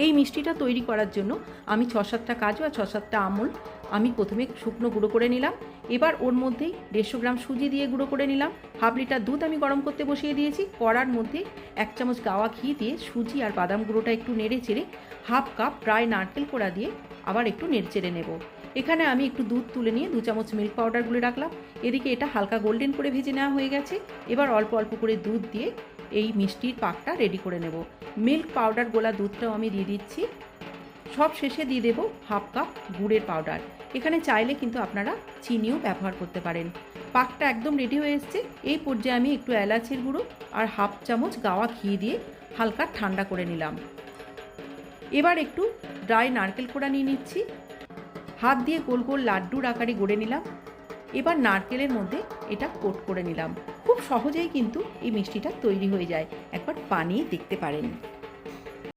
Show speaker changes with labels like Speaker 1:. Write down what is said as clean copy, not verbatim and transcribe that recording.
Speaker 1: এই মিষ্টিটা তৈরি করার জন্য আমি 6-7টা কাজু আর 6-7টা আমল আমি প্রথমে শুকনো গুঁড়ো করে নিলাম। এবার ওর মধ্যেই 150 গ্রাম সুজি দিয়ে গুঁড়ো করে নিলাম। হাফ লিটার দুধ আমি গরম করতে বসিয়ে দিয়েছি। কড়ার মধ্যে 1 চামচ গাওয়া ঘি দিয়ে সুজি আর বাদাম গুঁড়োটা একটু নেড়ে চেড়ে হাফ কাপ ড্রাই নারকেল কোড়া দিয়ে আবার একটু নেড়ে চেড়ে নেব। এখানে আমি একটু দুধ তুলে নিয়ে 2 চামচ মিল্ক পাউডার গুলে রাখলাম। এদিকে এটা হালকা গোল্ডেন করে ভেজে নেওয়া হয়ে গেছে। এবার অল্প অল্প করে দুধ দিয়ে এই মিষ্টির পাকটা রেডি করে নেব। মিল্ক পাউডার গোলা দুধটাও আমি দিয়ে দিচ্ছি। সব শেষে দিয়ে দেব হাফ কাপ গুড়ের পাউডার। এখানে চাইলে কিন্তু আপনারা চিনিও ব্যবহার করতে পারেন। পাকটা একদম রেডি হয়ে এসছে। এই পর্যায়ে আমি একটু এলাচের গুঁড়ো আর হাফ চামচ গাওয়া ঘি দিয়ে হালকা ঠান্ডা করে নিলাম। এবার একটু ড্রাই নারকেল কোড়া নিয়ে নিচ্ছি। হাত দিয়ে গোল গোল লাড্ডুর আকারে গড়ে নিলাম। এবার নারকেলের মধ্যে এটা কোট করে নিলাম। খুব সহজেই কিন্তু এই মিষ্টিটা তৈরি হয়ে যায়, একবার বানিয়ে দেখতে পারেন।